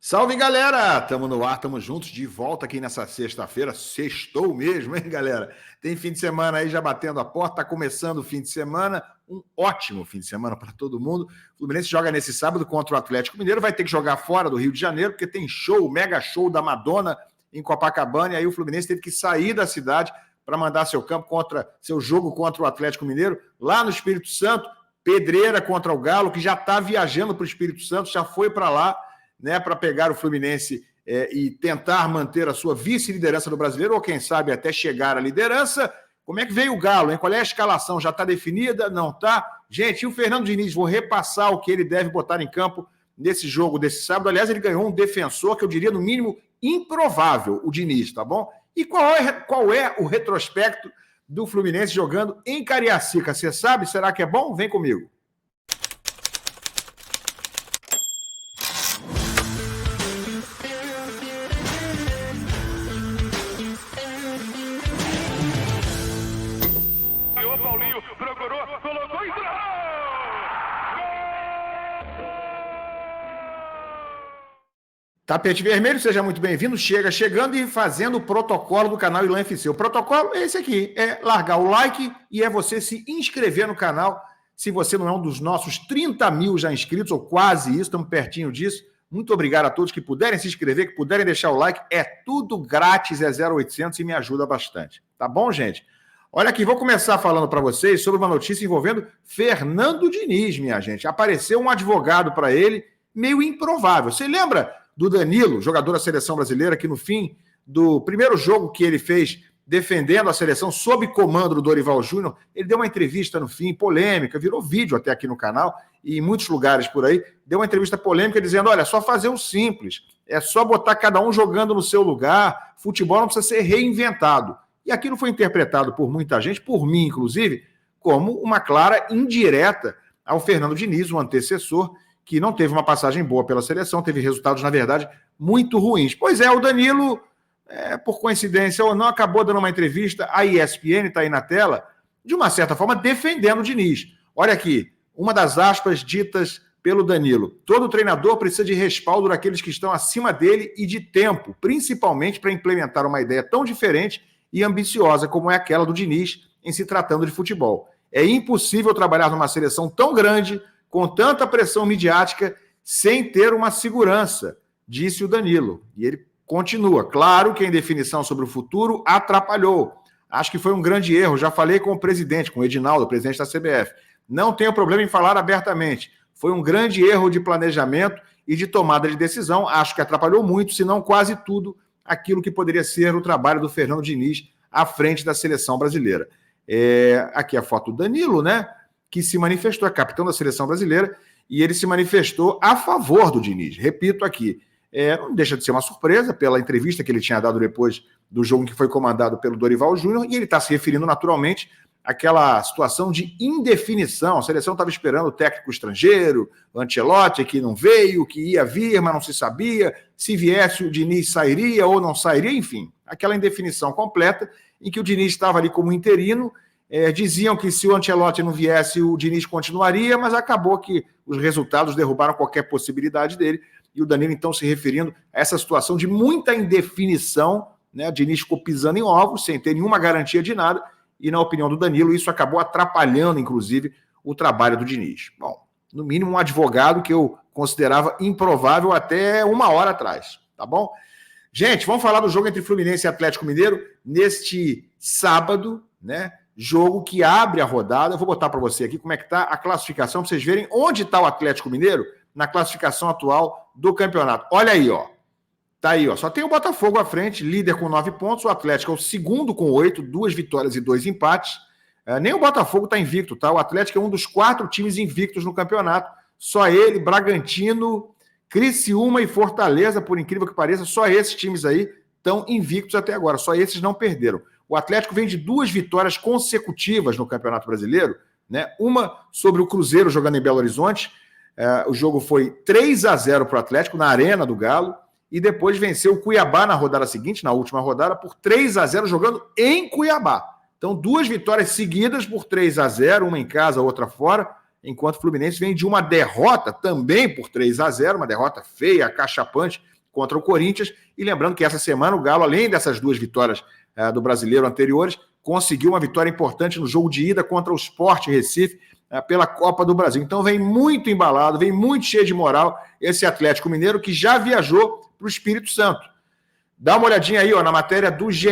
Salve, galera! Tamo no ar, tamo juntos, de volta aqui nessa sexta-feira. Sextou mesmo, hein, galera? Tem fim de semana aí já batendo a porta, tá começando o fim de semana, um ótimo fim de semana para todo mundo. O Fluminense joga nesse sábado contra o Atlético Mineiro, vai ter que jogar fora do Rio de Janeiro, porque tem show, mega show da Madonna em Copacabana, e aí o Fluminense teve que sair da cidade para mandar seu jogo contra o Atlético Mineiro, lá no Espírito Santo, pedreira contra o Galo, que já está viajando para o Espírito Santo, já foi para lá, né, para pegar o Fluminense e tentar manter a sua vice-liderança do Brasileiro, ou quem sabe até chegar à liderança. Como é que veio o Galo, hein? Qual é a escalação? Já está definida? Não está? Gente, e o Fernando Diniz? Vou repassar o que ele deve botar em campo nesse jogo desse sábado. Aliás, ele ganhou um defensor que eu diria, no mínimo, improvável, o Diniz, tá bom? E qual é o retrospecto do Fluminense jogando em Cariacica? Você sabe? Será que é bom? Vem comigo. Tapete Vermelho, seja muito bem-vindo. Chegando e fazendo o protocolo do canal Ilan FC. O protocolo é esse aqui, é largar o like e é você se inscrever no canal. Se você não é um dos nossos 30 mil já inscritos, ou quase isso, estamos pertinho disso. Muito obrigado a todos que puderem se inscrever, que puderem deixar o like. É tudo grátis, é 0800 e me ajuda bastante. Tá bom, gente? Olha aqui, vou começar falando para vocês sobre uma notícia envolvendo Fernando Diniz, minha gente. Apareceu um advogado para ele, meio improvável. Você lembra do Danilo, jogador da seleção brasileira, que no fim do primeiro jogo que ele fez defendendo a seleção sob comando do Dorival Júnior, ele deu uma entrevista no fim, polêmica, virou vídeo até aqui no canal e em muitos lugares por aí, deu uma entrevista polêmica dizendo, olha, é só fazer o simples, é só botar cada um jogando no seu lugar, futebol não precisa ser reinventado. E aquilo foi interpretado por muita gente, por mim inclusive, como uma clara indireta ao Fernando Diniz, o antecessor, que não teve uma passagem boa pela seleção, teve resultados, na verdade, muito ruins. Pois é, o Danilo, por coincidência ou não, acabou dando uma entrevista, a ESPN está aí na tela, de uma certa forma, defendendo o Diniz. Olha aqui, uma das aspas ditas pelo Danilo. Todo treinador precisa de respaldo daqueles que estão acima dele e de tempo, principalmente para implementar uma ideia tão diferente e ambiciosa como é aquela do Diniz em se tratando de futebol. É impossível trabalhar numa seleção tão grande, com tanta pressão midiática, sem ter uma segurança, disse o Danilo. E ele continua. Claro que a indefinição sobre o futuro atrapalhou. Acho que foi um grande erro. Já falei com o presidente, com o Edinaldo, presidente da CBF. Não tenho problema em falar abertamente. Foi um grande erro de planejamento e de tomada de decisão. Acho que atrapalhou muito, se não quase tudo, aquilo que poderia ser o trabalho do Fernando Diniz à frente da seleção brasileira. Aqui a foto do Danilo, né? Que se manifestou, é capitão da seleção brasileira, e ele se manifestou a favor do Diniz. Repito aqui, não deixa de ser uma surpresa pela entrevista que ele tinha dado depois do jogo que foi comandado pelo Dorival Júnior, e ele está se referindo naturalmente àquela situação de indefinição. A seleção estava esperando o técnico estrangeiro, o Ancelotti, que não veio, que ia vir, mas não se sabia, se viesse o Diniz sairia ou não sairia, enfim, aquela indefinição completa em que o Diniz estava ali como interino. Diziam que se o Ancelotti não viesse, o Diniz continuaria, mas acabou que os resultados derrubaram qualquer possibilidade dele, e o Danilo então se referindo a essa situação de muita indefinição, né? O Diniz ficou pisando em ovos, sem ter nenhuma garantia de nada, e na opinião do Danilo, isso acabou atrapalhando, inclusive, o trabalho do Diniz. Bom, no mínimo um advogado que eu considerava improvável até uma hora atrás, tá bom? Gente, vamos falar do jogo entre Fluminense e Atlético Mineiro neste sábado, né? Jogo que abre a rodada. Eu vou botar para você aqui como é que está a classificação, para vocês verem onde está o Atlético Mineiro na classificação atual do campeonato. Olha aí, ó. Tá aí, ó. Só tem o Botafogo à frente, líder com 9 pontos. O Atlético é o segundo com 8, 2 vitórias e 2 empates. Nem o Botafogo está invicto, tá? O Atlético é um dos 4 times invictos no campeonato. Só ele, Bragantino, Criciúma e Fortaleza, por incrível que pareça, só esses times aí estão invictos até agora. Só esses não perderam. O Atlético vem de 2 vitórias consecutivas no Campeonato Brasileiro, né? Uma sobre o Cruzeiro jogando em Belo Horizonte. O jogo foi 3-0 para o Atlético na Arena do Galo, e depois venceu o Cuiabá na rodada seguinte, na última rodada, por 3-0 jogando em Cuiabá. Então, 2 vitórias seguidas por 3-0, uma em casa, outra fora, enquanto o Fluminense vem de uma derrota também por 3-0, uma derrota feia, acachapante, contra o Corinthians. E lembrando que essa semana o Galo, além dessas 2 vitórias do Brasileiro anteriores, conseguiu uma vitória importante no jogo de ida contra o Sport Recife pela Copa do Brasil. Então vem muito embalado, vem muito cheio de moral esse Atlético Mineiro que já viajou para o Espírito Santo. Dá uma olhadinha aí na matéria do GE.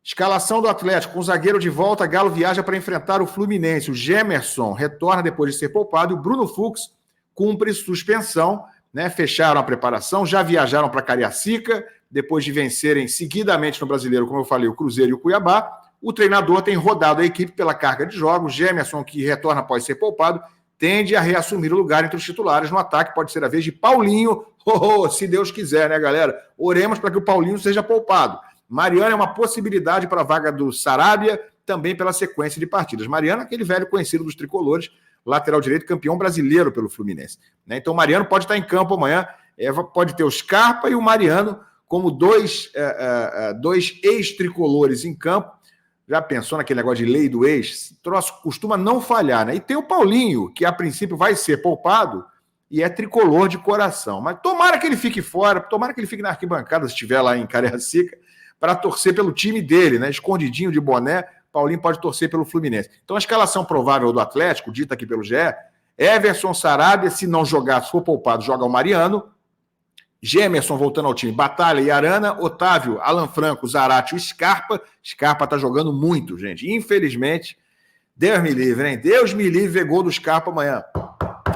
Escalação do Atlético, com o zagueiro de volta, Galo viaja para enfrentar o Fluminense. O Gemerson retorna depois de ser poupado e o Bruno Fux cumpre suspensão, né? Fecharam a preparação, já viajaram para Cariacica, depois de vencerem seguidamente no Brasileiro, como eu falei, o Cruzeiro e o Cuiabá. O treinador tem rodado a equipe pela carga de jogos. Gemerson, que retorna após ser poupado, tende a reassumir o lugar entre os titulares no ataque. Pode ser a vez de Paulinho, se Deus quiser, né, galera? Oremos para que o Paulinho seja poupado. Mariano é uma possibilidade para a vaga do Sarabia, também pela sequência de partidas. Mariano é aquele velho conhecido dos tricolores, lateral direito, campeão brasileiro pelo Fluminense. Né? Então, Mariano pode estar em campo amanhã, pode ter o Scarpa e o Mariano como dois ex-tricolores em campo. Já pensou naquele negócio de lei do ex? Esse troço costuma não falhar, né? E tem o Paulinho, que a princípio vai ser poupado e é tricolor de coração. Mas tomara que ele fique fora, tomara que ele fique na arquibancada, se estiver lá em Cariacica, para torcer pelo time dele, né? Escondidinho de boné, Paulinho pode torcer pelo Fluminense. Então a escalação provável do Atlético, dita aqui pelo GE, Everson, Sarabia, se não jogar, se for poupado, joga o Mariano, Gemerson voltando ao time, Batalha e Arana, Otávio, Alan Franco, Zarate e Scarpa. Scarpa tá jogando muito, gente. Infelizmente, Deus me livre, hein? Deus me livre ver gol do Scarpa amanhã.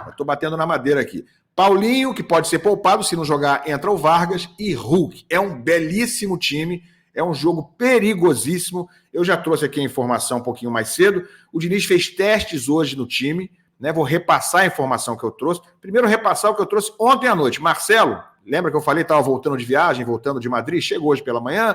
Eu tô batendo na madeira aqui. Paulinho, que pode ser poupado, se não jogar, entra o Vargas e Hulk. É um belíssimo time, é um jogo perigosíssimo. Eu já trouxe aqui a informação um pouquinho mais cedo. O Diniz fez testes hoje no time, né? Vou repassar a informação que eu trouxe. Primeiro, repassar o que eu trouxe ontem à noite. Marcelo, lembra que eu falei que estava voltando de viagem, voltando de Madrid? Chegou hoje pela manhã,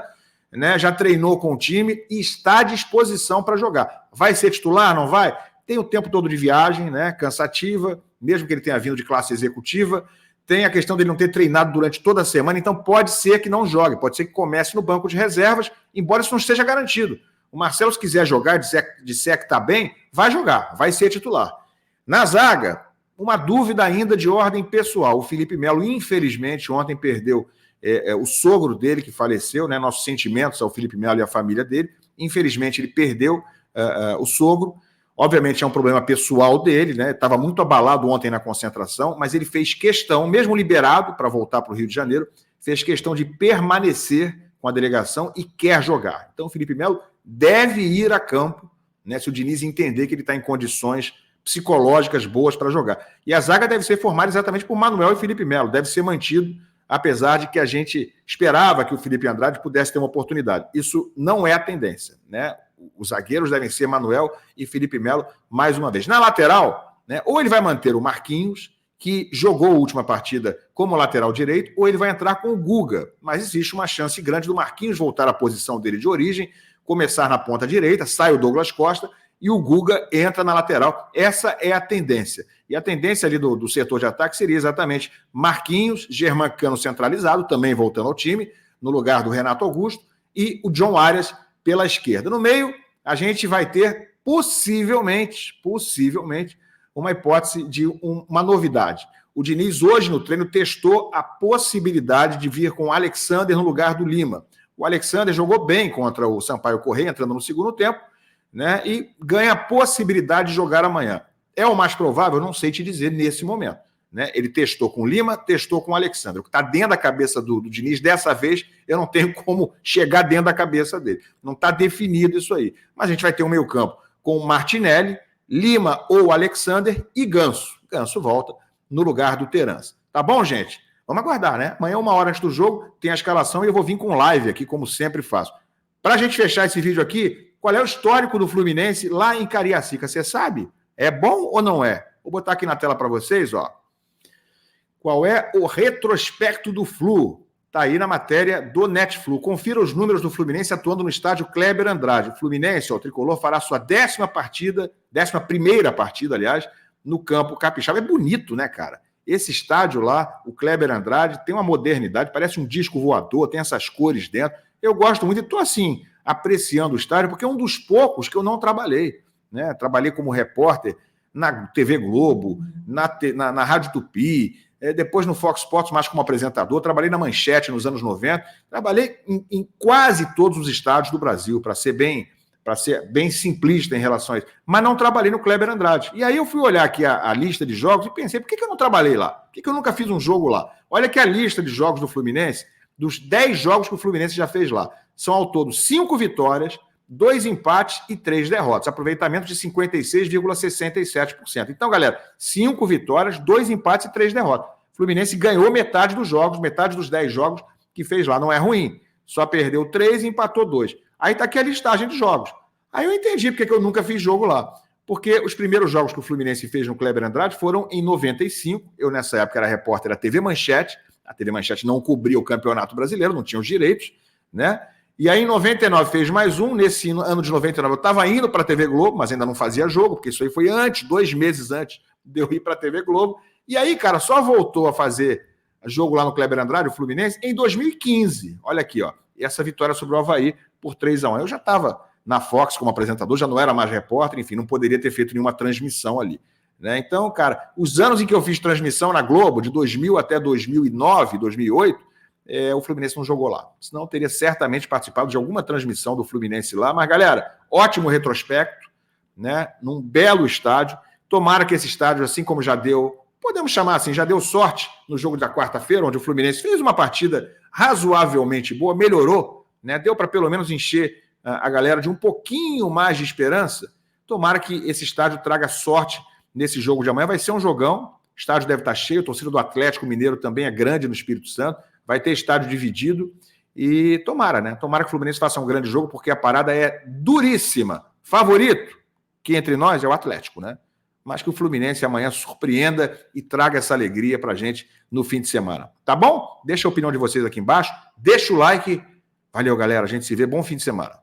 né? Já treinou com o time e está à disposição para jogar. Vai ser titular? Não vai? Tem o tempo todo de viagem, né? Cansativa, mesmo que ele tenha vindo de classe executiva. Tem a questão dele não ter treinado durante toda a semana, então pode ser que não jogue, pode ser que comece no banco de reservas, embora isso não esteja garantido. O Marcelo, se quiser jogar, disser que está bem, vai jogar, vai ser titular. Na zaga, uma dúvida ainda de ordem pessoal. O Felipe Melo, infelizmente, ontem perdeu o sogro dele, que faleceu, né? Nossos sentimentos ao Felipe Melo e à família dele. Infelizmente, ele perdeu o sogro. Obviamente, é um problema pessoal dele, né? Estava muito abalado ontem na concentração, mas ele fez questão, mesmo liberado para voltar para o Rio de Janeiro, fez questão de permanecer com a delegação e quer jogar. Então, o Felipe Melo deve ir a campo, né? Se o Diniz entender que ele está em condições psicológicas boas para jogar. E a zaga deve ser formada exatamente por Manuel e Felipe Melo, deve ser mantido, apesar de que a gente esperava que o Felipe Andrade pudesse ter uma oportunidade. Isso não é a tendência, né? Os zagueiros devem ser Manuel e Felipe Melo mais uma vez. Na lateral, né, ou ele vai manter o Marquinhos, que jogou a última partida como lateral direito, ou ele vai entrar com o Guga. Mas existe uma chance grande do Marquinhos voltar à posição dele de origem, começar na ponta direita, sai o Douglas Costa e o Guga entra na lateral. Essa é a tendência. E a tendência ali do setor de ataque seria exatamente Marquinhos, Germancano centralizado, também voltando ao time, no lugar do Renato Augusto, e o John Arias pela esquerda. No meio, a gente vai ter possivelmente, uma hipótese de uma novidade. O Diniz hoje no treino testou a possibilidade de vir com o Alexander no lugar do Lima. O Alexander jogou bem contra o Sampaio Corrêa, entrando no segundo tempo, né, e ganha a possibilidade de jogar amanhã. É o mais provável? Não sei te dizer nesse momento. Né? Ele testou com o Lima, testou com o Alexandre. O que está dentro da cabeça do Diniz, dessa vez, eu não tenho como chegar dentro da cabeça dele. Não está definido isso aí. Mas a gente vai ter um meio-campo com o Martinelli, Lima ou Alexander e Ganso. Ganso volta no lugar do Terence. Tá bom, gente? Vamos aguardar, né? Amanhã, 1 hora antes do jogo, tem a escalação e eu vou vir com live aqui, como sempre faço. Para a gente fechar esse vídeo aqui, qual é o histórico do Fluminense lá em Cariacica? Você sabe? É bom ou não é? Vou botar aqui na tela para vocês, ó. Qual é o retrospecto do Flu? Está aí na matéria do Netflu. Confira os números do Fluminense atuando no estádio Kleber Andrade. O Fluminense, ó, o Tricolor, fará sua 11ª partida, aliás, no campo capixaba. É bonito, né, cara? Esse estádio lá, o Kleber Andrade, tem uma modernidade, parece um disco voador, tem essas cores dentro. Eu gosto muito e estou, assim, apreciando o estádio, porque é um dos poucos que eu não trabalhei, né? Trabalhei como repórter na TV Globo, na Rádio Tupi, depois no Fox Sports, mais como apresentador, trabalhei na Manchete nos anos 90, trabalhei em quase todos os estádios do Brasil, para ser bem simplista em relação a isso, mas não trabalhei no Kleber Andrade. E aí eu fui olhar aqui a lista de jogos e pensei, por que eu não trabalhei lá? Por que eu nunca fiz um jogo lá? Olha aqui a lista de jogos do Fluminense, dos 10 jogos que o Fluminense já fez lá. São ao todo 5 vitórias, 2 empates e 3 derrotas. Aproveitamento de 56,67%. Então, galera, 5 vitórias, 2 empates e 3 derrotas. O Fluminense ganhou metade dos jogos, metade dos 10 jogos que fez lá. Não é ruim. Só perdeu 3 e empatou 2. Aí tá aqui a listagem de jogos. Aí eu entendi porque eu nunca fiz jogo lá. Porque os primeiros jogos que o Fluminense fez no Kleber Andrade foram em 95. Eu, nessa época, era repórter da TV Manchete. A TV Manchete não cobria o Campeonato Brasileiro, não tinha os direitos, né? E aí, em 99, fez mais um. Nesse ano de 99, eu estava indo para a TV Globo, mas ainda não fazia jogo, porque isso aí foi antes, 2 meses antes de eu ir para a TV Globo. E aí, cara, só voltou a fazer jogo lá no Kleber Andrade, o Fluminense, em 2015. Olha aqui, ó. Essa vitória sobre o Avaí por 3-1. Eu já estava na Fox como apresentador, já não era mais repórter, enfim, não poderia ter feito nenhuma transmissão ali, né? Então, cara, os anos em que eu fiz transmissão na Globo, de 2000 até 2009, 2008, o Fluminense não jogou lá. Senão eu teria certamente participado de alguma transmissão do Fluminense lá. Mas, galera, ótimo retrospecto, né? Num belo estádio. Tomara que esse estádio, assim como já deu, podemos chamar assim, já deu sorte no jogo da quarta-feira, onde o Fluminense fez uma partida razoavelmente boa, melhorou, né? Deu para pelo menos encher a galera de um pouquinho mais de esperança. Tomara que esse estádio traga sorte nesse jogo de amanhã. Vai ser um jogão. O estádio deve estar cheio. A torcida do Atlético Mineiro também é grande no Espírito Santo. Vai ter estádio dividido e tomara, né? Tomara que o Fluminense faça um grande jogo, porque a parada é duríssima. Favorito, que entre nós é o Atlético, né? Mas que o Fluminense amanhã surpreenda e traga essa alegria pra gente no fim de semana. Tá bom? Deixa a opinião de vocês aqui embaixo, deixa o like. Valeu, galera. A gente se vê. Bom fim de semana.